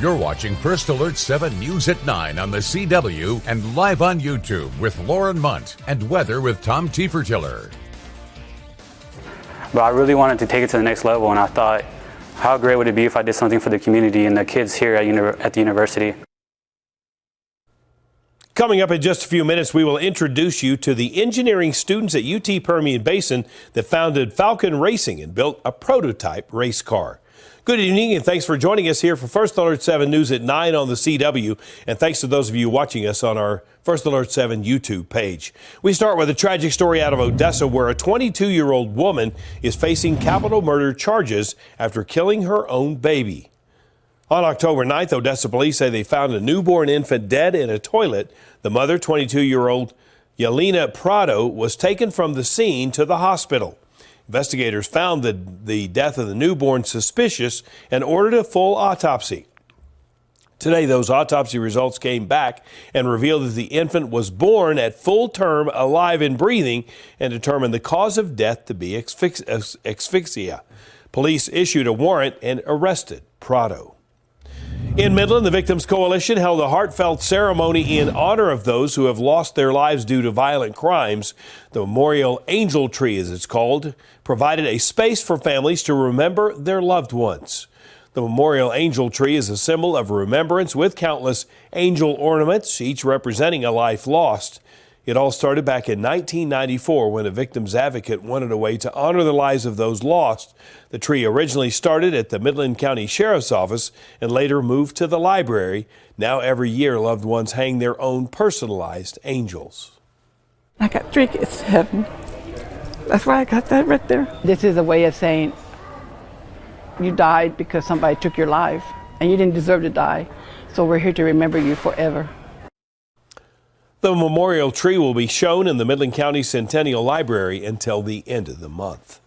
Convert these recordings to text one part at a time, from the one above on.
You're watching First Alert 7 News at 9 on the CW and live on YouTube with Lauren Munt and weather with Tom Tiefertiller. But I really wanted to take it to the next level, and I thought, how great would it be if I did something for the community and the kids here at the university. Coming up in just a few minutes, we will introduce you to the engineering students at UT Permian Basin that founded Falcon Racing and built a prototype race car. Good evening, and thanks for joining us here for First Alert 7 News at 9 on the CW. And thanks to those of you watching us on our First Alert 7 YouTube page. We start with a tragic story out of Odessa where a 22-year-old woman is facing capital murder charges after killing her own baby. On October 9th, Odessa police say they found a newborn infant dead in a toilet. The mother, 22-year-old Yelena Prado, was taken from the scene to the hospital. Investigators found the death of the newborn suspicious and ordered a full autopsy. Today, those autopsy results came back and revealed that the infant was born at full term, alive and breathing, and determined the cause of death to be asphyxia. Police issued a warrant and arrested Prado. In Midland, the Victims Coalition held a heartfelt ceremony in honor of those who have lost their lives due to violent crimes. The Memorial Angel Tree, as it's called, provided a space for families to remember their loved ones. The Memorial Angel Tree is a symbol of remembrance with countless angel ornaments, each representing a life lost. It all started back in 1994 when a victim's advocate wanted a way to honor the lives of those lost. The tree originally started at the Midland County Sheriff's Office and later moved to the library. Now every year, loved ones hang their own personalized angels. I got 3 kids to heaven. That's why I got that right there. This is a way of saying you died because somebody took your life and you didn't deserve to die. So we're here to remember you forever. The memorial tree will be shown in the Midland County Centennial Library until the end of the month.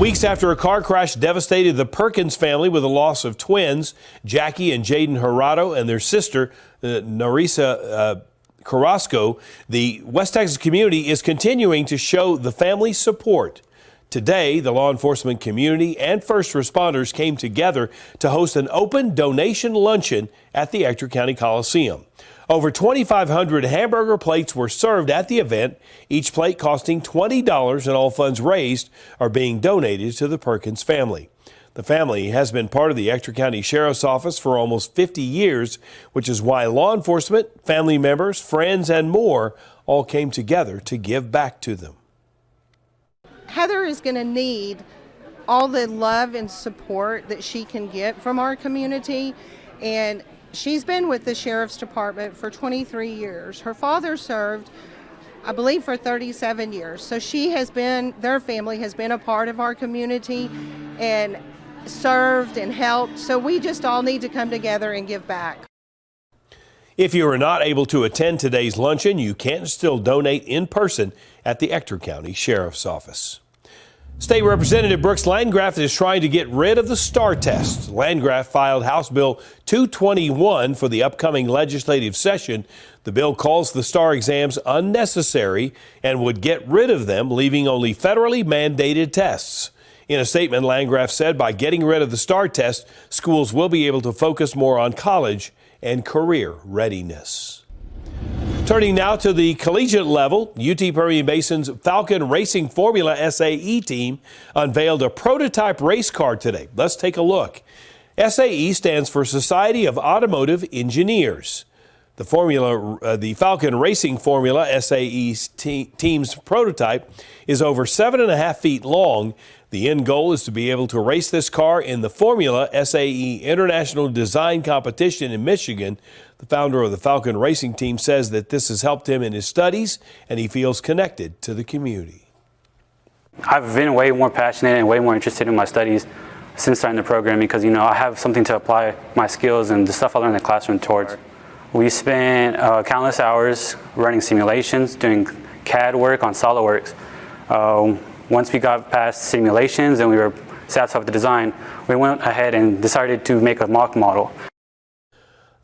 Weeks after a car crash devastated the Perkins family with the loss of twins, Jackie and Jaden Gerardo and their sister, Narisa Carrasco, the West Texas community is continuing to show the family's support. Today, the law enforcement community and first responders came together to host an open donation luncheon at the Ector County Coliseum. Over 2,500 hamburger plates were served at the event, each plate costing $20, and all funds raised are being donated to the Perkins family. The family has been part of the Ector County Sheriff's Office for almost 50 years, which is why law enforcement, family members, friends, and more all came together to give back to them. Heather is going to need all the love and support that she can get from our community, and she's been with the Sheriff's Department for 23 years. Her father served, I believe, for 37 years. So their family has been a part of our community and served and helped. So we just all need to come together and give back. If you are not able to attend today's luncheon, you can still donate in person at the Ector County Sheriff's Office. State Representative Brooks Landgraf is trying to get rid of the STAR test. Landgraf filed House Bill 221 for the upcoming legislative session. The bill calls the STAR exams unnecessary and would get rid of them, leaving only federally mandated tests. In a statement, Landgraf said by getting rid of the STAR test, schools will be able to focus more on college and career readiness. Turning now to the collegiate level, UT Permian Basin's Falcon Racing Formula SAE team unveiled a prototype race car today. Let's take a look. SAE stands for Society of Automotive Engineers. The Falcon Racing Formula SAE team's prototype is over 7.5 feet long. The end goal is to be able to race this car in the Formula SAE International Design Competition in Michigan. The founder of the Falcon Racing team says that this has helped him in his studies and he feels connected to the community. I've been way more passionate and way more interested in my studies since starting the program because, I have something to apply my skills and the stuff I learned in the classroom towards. We spent countless hours running simulations, doing CAD work on SolidWorks. Once we got past simulations and we were satisfied with the design, we went ahead and decided to make a mock model.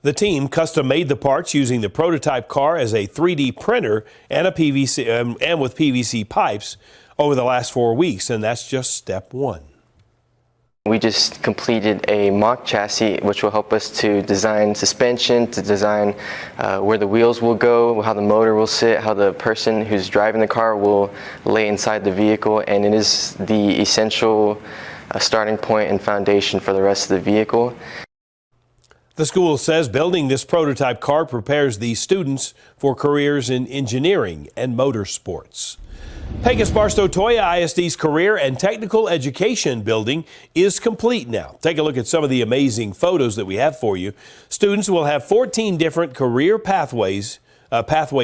The team custom made the parts using the prototype car as a 3D printer and with PVC pipes over the last 4 weeks, and that's just step one. We we just completed a mock chassis, which will help us to design suspension, to design where the wheels will go, how the motor will sit, how the person who's driving the car will lay inside the vehicle, and it is the essential starting point and foundation for the rest of the vehicle. The school says building this prototype car prepares these students for careers in engineering and motorsports. Pecos Barstow Toya ISD's career and technical education building is complete now. Take a look at some of the amazing photos that we have for you. Students will have 14 different career pathway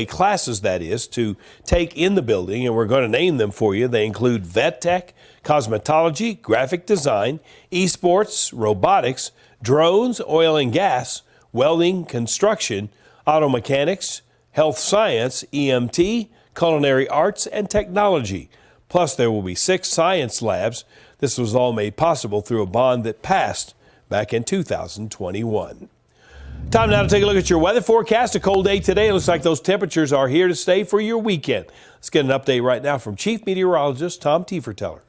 classes, that is, to take in the building, and we're going to name them for you. They include vet tech, cosmetology, graphic design, esports, robotics, drones, oil and gas, welding, construction, auto mechanics, health science, EMT, culinary arts, and technology. Plus, there will be 6 science labs. This was all made possible through a bond that passed back in 2021. Time now to take a look at your weather forecast. A cold day today. It looks like those temperatures are here to stay for your weekend. Let's get an update right now from Chief Meteorologist Tom Tieferteller.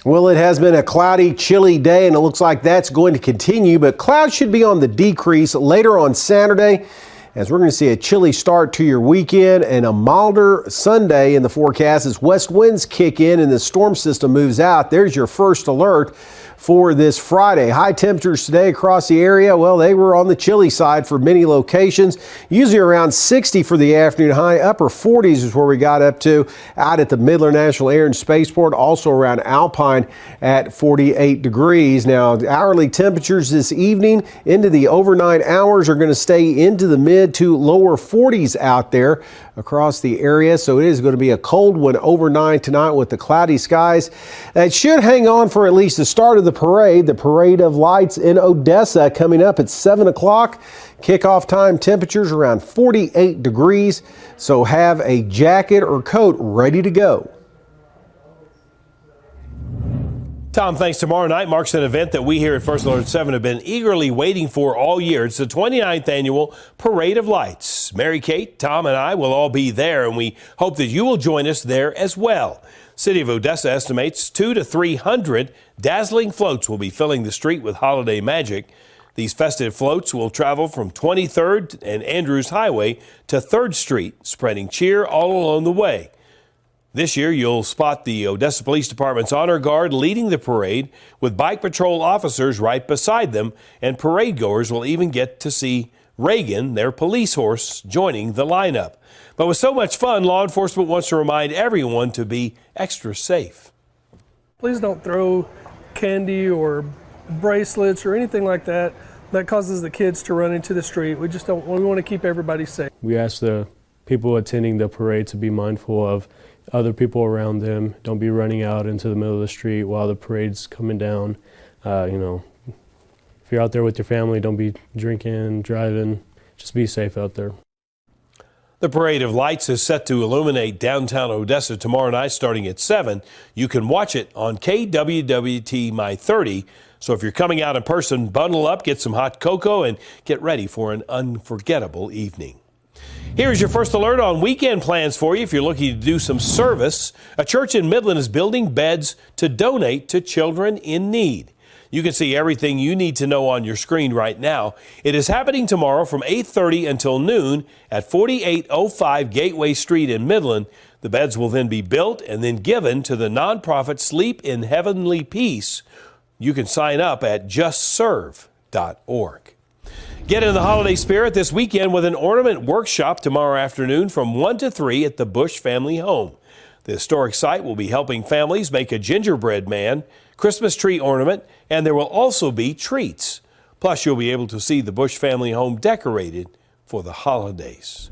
Well, it has been a cloudy, chilly day, and it looks like that's going to continue, but clouds should be on the decrease later on Saturday, as we're going to see a chilly start to your weekend and a milder Sunday in the forecast as west winds kick in and the storm system moves out. There's your first alert for this Friday. High temperatures today across the area, well, they were on the chilly side for many locations, usually around 60 for the afternoon high. Upper 40s is where we got up to out at the Midland National Air and Spaceport, also around Alpine at 48 degrees. Now, hourly temperatures this evening into the overnight hours are going to stay into the mid to lower 40s out there across the area. So it is going to be a cold one overnight tonight with the cloudy skies. That should hang on for at least the start of the Parade of Lights in Odessa coming up at 7 o'clock. Kickoff time temperatures around 48 degrees. So have a jacket or coat ready to go. Tom, thanks. Tomorrow night marks an event that we here at First Alert 7 have been eagerly waiting for all year. It's the 29th annual Parade of Lights. Mary Kate, Tom, and I will all be there, and we hope that you will join us there as well. City of Odessa estimates 200 to 300 dazzling floats will be filling the street with holiday magic. These festive floats will travel from 23rd and Andrews Highway to 3rd Street, spreading cheer all along the way. This year, you'll spot the Odessa Police Department's Honor Guard leading the parade with bike patrol officers right beside them, and parade goers will even get to see Reagan, their police horse, joining the lineup. But with so much fun, law enforcement wants to remind everyone to be extra safe. Please don't throw candy or bracelets or anything like that that causes the kids to run into the street. We want to keep everybody safe. We ask the people attending the parade to be mindful of other people around them. Don't be running out into the middle of the street while the parade's coming down. If you're out there with your family, don't be drinking, driving. Just be safe out there. The Parade of Lights is set to illuminate downtown Odessa tomorrow night starting at 7. You can watch it on KWWT My 30. So if you're coming out in person, bundle up, get some hot cocoa, and get ready for an unforgettable evening. Here's your first alert on weekend plans for you if you're looking to do some service. A church in Midland is building beds to donate to children in need. You can see everything you need to know on your screen right now. It is happening tomorrow from 8:30 until noon at 4805 Gateway Street in Midland. The beds will then be built and then given to the nonprofit Sleep in Heavenly Peace. You can sign up at justserve.org. Get in the holiday spirit this weekend with an ornament workshop tomorrow afternoon from 1 to 3 at the Bush Family Home. The historic site will be helping families make a gingerbread man, Christmas tree ornament, and there will also be treats. Plus, you'll be able to see the Bush Family Home decorated for the holidays.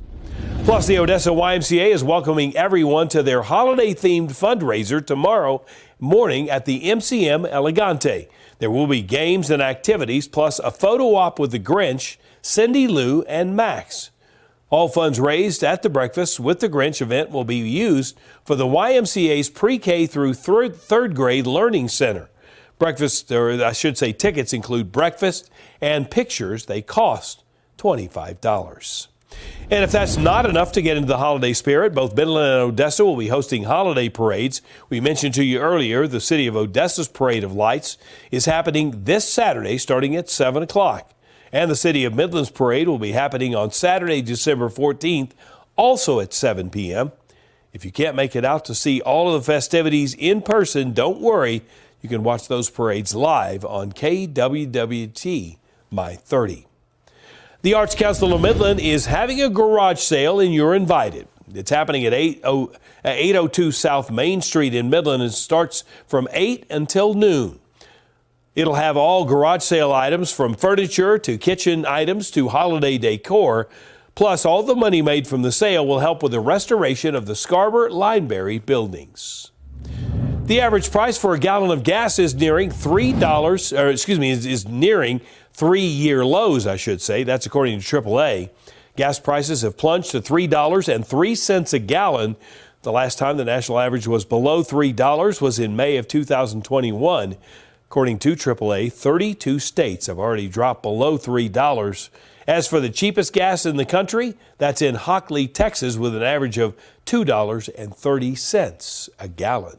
Plus, the Odessa YMCA is welcoming everyone to their holiday-themed fundraiser tomorrow morning at the MCM Elegante. There will be games and activities, plus a photo op with the Grinch, Cindy Lou, and Max. All funds raised at the Breakfast with the Grinch event will be used for the YMCA's pre-K through third grade learning center. Tickets include breakfast and pictures. They cost $25. And if that's not enough to get into the holiday spirit, both Midland and Odessa will be hosting holiday parades. We mentioned to you earlier, the city of Odessa's Parade of Lights is happening this Saturday starting at 7 o'clock. And the city of Midland's parade will be happening on Saturday, December 14th, also at 7 p.m. If you can't make it out to see all of the festivities in person, don't worry. You can watch those parades live on KWWT My 30. The Arts Council of Midland is having a garage sale, and you're invited. It's happening at 802 South Main Street in Midland and starts from 8 until noon. It'll have all garage sale items from furniture to kitchen items to holiday decor. Plus, all the money made from the sale will help with the restoration of the Scarborough-Lineberry buildings. The average price for a gallon of gas is nearing is nearing 3-year lows, I should say. That's according to AAA. Gas prices have plunged to $3.03 a gallon. The last time the national average was below $3 was in May of 2021. According to AAA, 32 states have already dropped below $3. As for the cheapest gas in the country, that's in Hockley, Texas, with an average of $2.30 a gallon.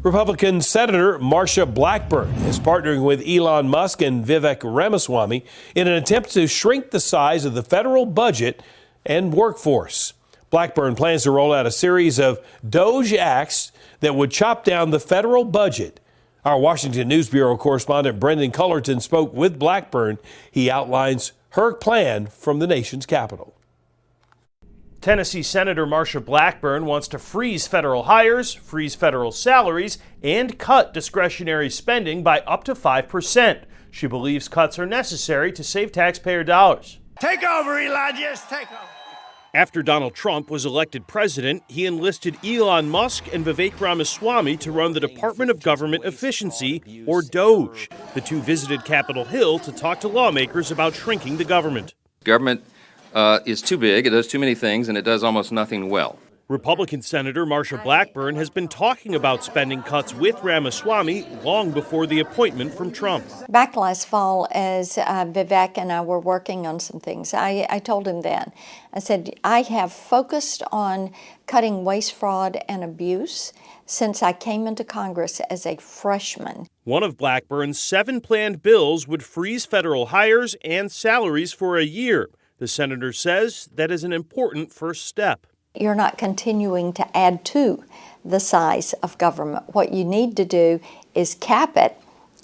Republican Senator Marsha Blackburn is partnering with Elon Musk and Vivek Ramaswamy in an attempt to shrink the size of the federal budget and workforce. Blackburn plans to roll out a series of DOGE acts that would chop down the federal budget. Our Washington News Bureau correspondent Brendan Cullerton spoke with Blackburn. He outlines her plan from the nation's capital. Tennessee Senator Marsha Blackburn wants to freeze federal hires, freeze federal salaries, and cut discretionary spending by up to 5%. She believes cuts are necessary to save taxpayer dollars. Take over, Elijah. Take over. After Donald Trump was elected president, he enlisted Elon Musk and Vivek Ramaswamy to run the Department of Government Efficiency, or DOGE. The two visited Capitol Hill to talk to lawmakers about shrinking the government. Government is too big, it does too many things, and it does almost nothing well. Republican Senator Marsha Blackburn has been talking about spending cuts with Ramaswamy long before the appointment from Trump. Back last fall, as Vivek and I were working on some things, I told him then, I said, I have focused on cutting waste, fraud, and abuse since I came into Congress as a freshman. One of Blackburn's 7 planned bills would freeze federal hires and salaries for a year. The senator says that is an important first step. You're not continuing to add to the size of government. What you need to do is cap it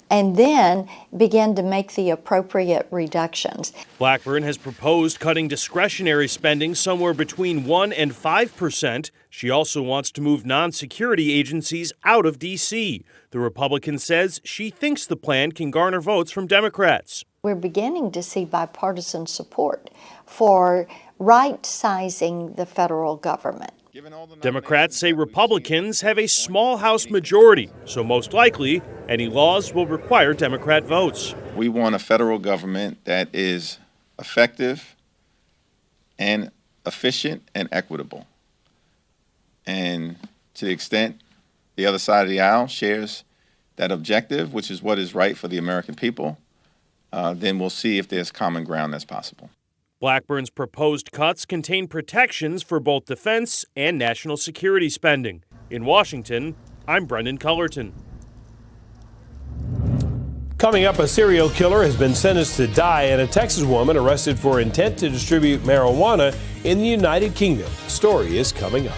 and then begin to make the appropriate reductions. Blackburn has proposed cutting discretionary spending somewhere between 1% and 5%. She also wants to move non-security agencies out of D.C. The Republican says she thinks the plan can garner votes from Democrats. We're beginning to see bipartisan support for right-sizing the federal government. Democrats say Republicans have a small House majority, so most likely any laws will require Democrat votes. We want a federal government that is effective and efficient and equitable. And to the extent the other side of the aisle shares that objective, which is what is right for the American people, then we'll see if there's common ground that's possible. Blackburn's proposed cuts contain protections for both defense and national security spending. In Washington, I'm Brendan Cullerton. Coming up, a serial killer has been sentenced to die and a Texas woman arrested for intent to distribute marijuana in the United Kingdom. The story is coming up.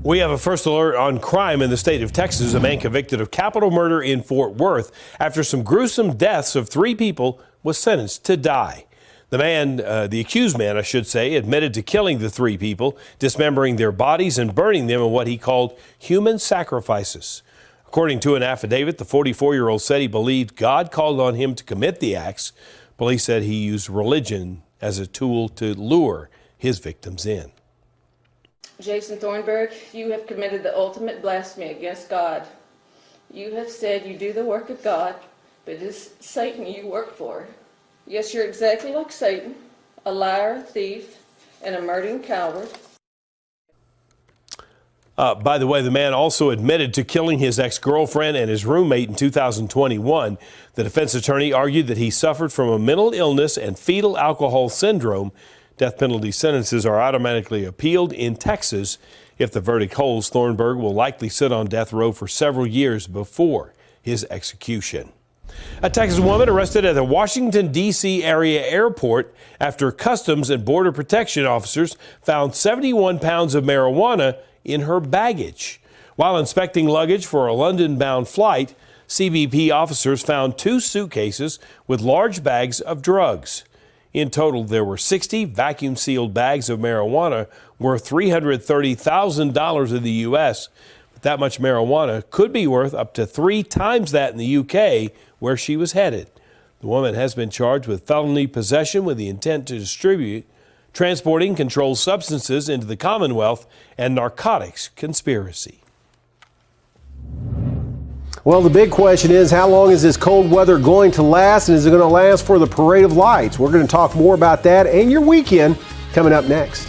We have a first alert on crime in the state of Texas. A man convicted of capital murder in Fort Worth after some gruesome deaths of 3 people was sentenced to die. The accused man, I should say, admitted to killing the 3 people, dismembering their bodies and burning them in what he called human sacrifices. According to an affidavit, the 44-year-old said he believed God called on him to commit the acts. Police said he used religion as a tool to lure his victims in. Jason Thornburg, you have committed the ultimate blasphemy against God. You have said you do the work of God, but it is Satan you work for. Yes, you're exactly like Satan, a liar, thief, and a murdering coward. By the way, the man also admitted to killing his ex-girlfriend and his roommate in 2021. The defense attorney argued that he suffered from a mental illness and fetal alcohol syndrome. Death penalty sentences are automatically appealed in Texas. If the verdict holds, Thornburg will likely sit on death row for several years before his execution. A Texas woman arrested at the Washington, D.C. area airport after Customs and Border Protection officers found 71 pounds of marijuana in her baggage. While inspecting luggage for a London-bound flight, CBP officers found 2 suitcases with large bags of drugs. In total, there were 60 vacuum-sealed bags of marijuana worth $330,000 in the U.S. But that much marijuana could be worth up to 3 times that in the U.K., where she was headed. The woman has been charged with felony possession with the intent to distribute, transporting controlled substances into the Commonwealth, and narcotics conspiracy. Well, the big question is, how long is this cold weather going to last, and is it going to last for the Parade of Lights? We're going to talk more about that and your weekend coming up next.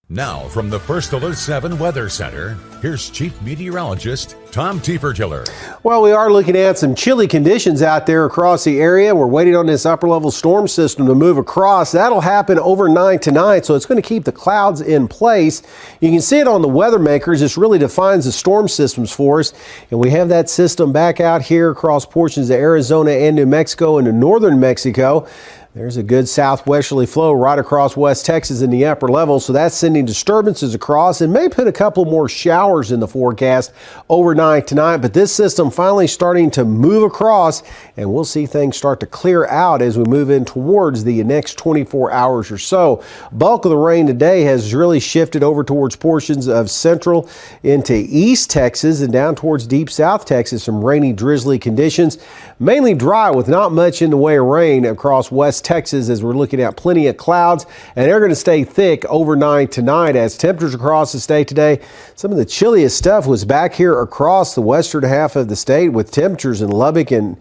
Now, from the First Alert 7 Weather Center, here's Chief Meteorologist Tom Tiefertiller. Well, we are looking at some chilly conditions out there across the area. We're waiting on this upper-level storm system to move across. That'll happen overnight tonight, so it's going to keep the clouds in place. You can see it on the weather makers. This really defines the storm systems for us. And we have that system back out here across portions of Arizona and New Mexico into northern Mexico. There's a good southwesterly flow right across West Texas in the upper level, so that's sending disturbances across and may put a couple more showers in the forecast overnight tonight. But this system finally starting to move across, and we'll see things start to clear out as we move in towards the next 24 hours or so. Bulk of the rain today has really shifted over towards portions of central into East Texas and down towards deep South Texas. Some rainy, drizzly conditions, mainly dry with not much in the way of rain across West Texas as we're looking at plenty of clouds, and they're going to stay thick overnight tonight as temperatures across the state today. Some of the chilliest stuff was back here across the western half of the state with temperatures in Lubbock and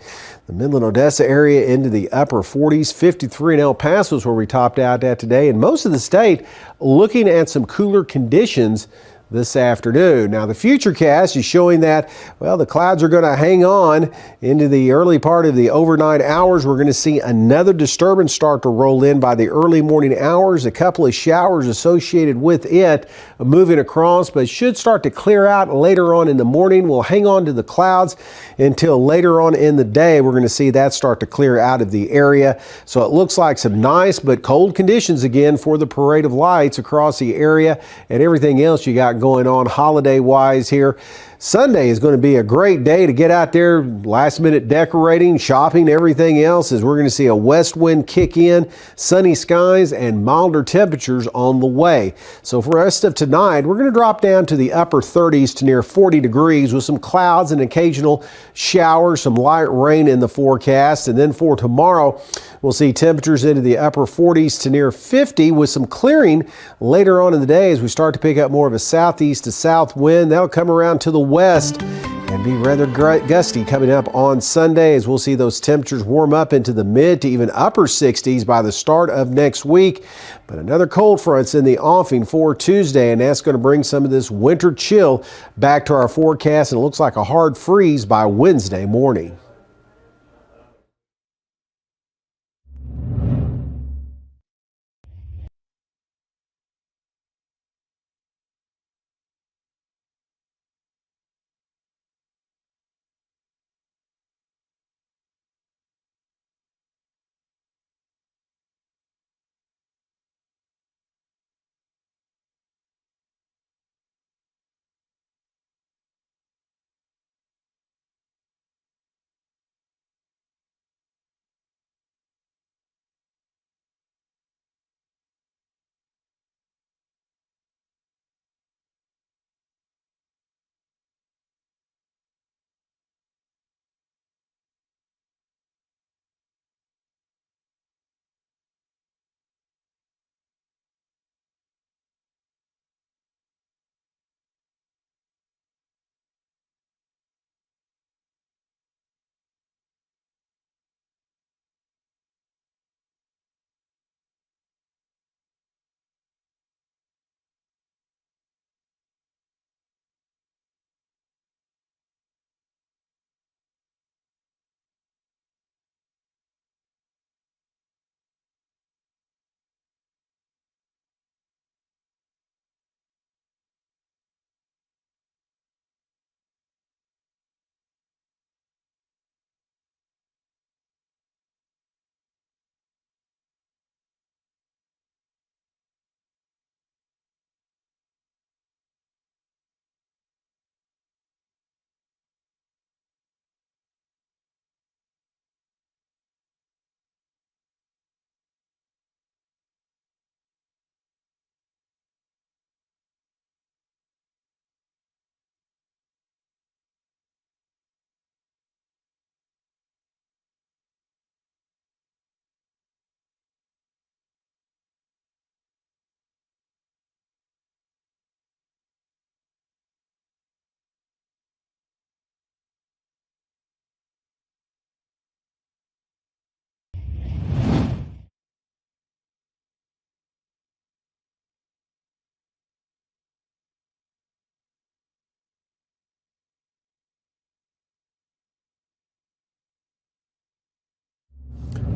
the Midland, Odessa area into the upper 40s. 53 in El Paso is where we topped out at today, and most of the state looking at some cooler conditions this afternoon. Now, the futurecast is showing that, well, the clouds are going to hang on into the early part of the overnight hours. We're going to see another disturbance start to roll in by the early morning hours. A couple of showers associated with it moving across, but should start to clear out later on in the morning. We'll hang on to the clouds until later on in the day. We're going to see that start to clear out of the area. So it looks like some nice but cold conditions again for the Parade of Lights across the area and everything else you got going on holiday-wise here. Sunday is going to be a great day to get out there, last-minute decorating, shopping, everything else, as we're going to see a west wind kick in, sunny skies, and milder temperatures on the way. So for the rest of tonight, we're going to drop down to the upper 30s to near 40 degrees with some clouds and occasional showers, some light rain in the forecast. And then for tomorrow, we'll see temperatures into the upper 40s to near 50 with some clearing later on in the day as we start to pick up more of a southeast to south wind. That'll come around to the west and be rather gusty coming up on Sunday as we'll see those temperatures warm up into the mid to even upper 60s by the start of next week. But another cold front's in the offing for Tuesday, and that's going to bring some of this winter chill back to our forecast, and it looks like a hard freeze by Wednesday morning.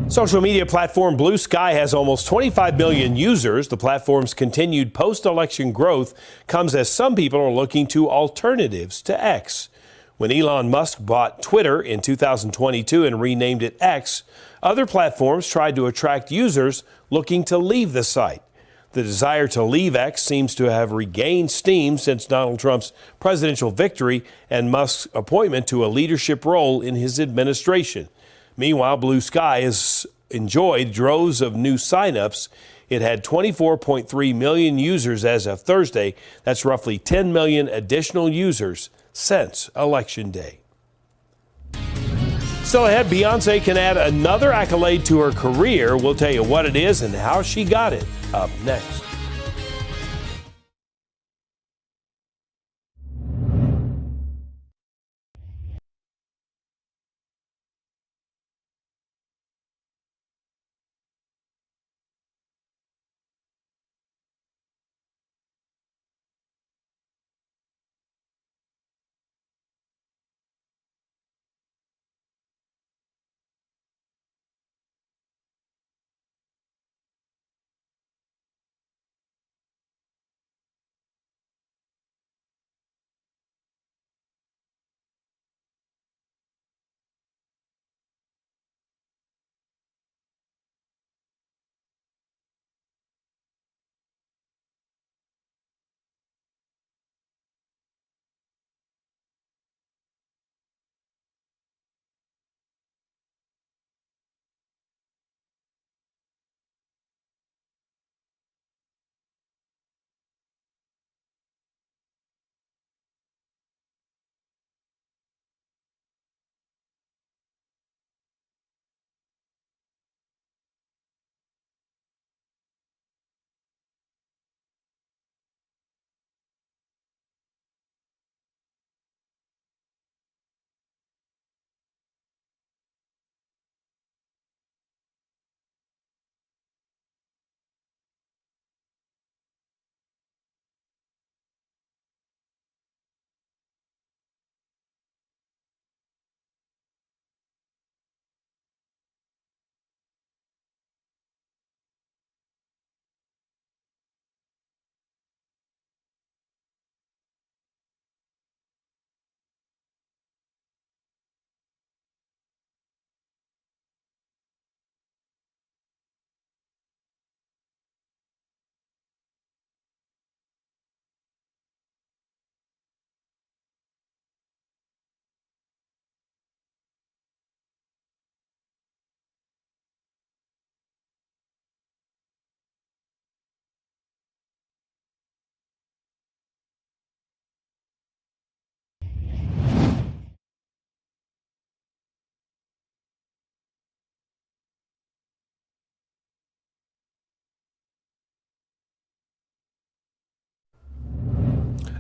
Social media platform Blue Sky has almost 25 million users. The platform's continued post-election growth comes as some people are looking to alternatives to X. When Elon Musk bought Twitter in 2022 and renamed it X, other platforms tried to attract users looking to leave the site. The desire to leave X seems to have regained steam since Donald Trump's presidential victory and Musk's appointment to a leadership role in his administration. Meanwhile, Blue Sky has enjoyed droves of new signups. It had 24.3 million users as of Thursday. That's roughly 10 million additional users since Election Day. Still ahead, Beyonce can add another accolade to her career. We'll tell you what it is and how she got it up next.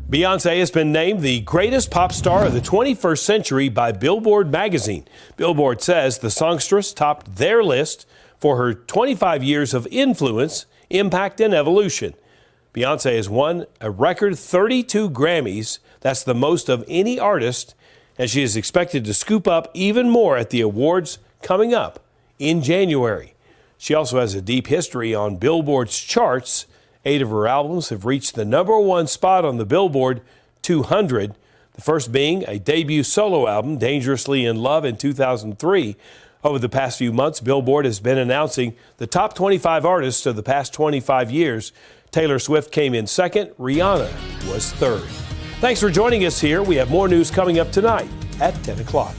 Beyonce has been named the greatest pop star of the 21st century by Billboard magazine. Billboard says the songstress topped their list for her 25 years of influence, impact, and evolution. Beyonce has won a record 32 Grammys. That's the most of any artist, and she is expected to scoop up even more at the awards coming up in January. She also has a deep history on Billboard's charts. 8 of her albums have reached the #1 spot on the Billboard 200, the first being a debut solo album, Dangerously in Love, in 2003. Over the past few months, Billboard has been announcing the top 25 artists of the past 25 years. Taylor Swift came in second. Rihanna was third. Thanks for joining us here. We have more news coming up tonight at 10 o'clock.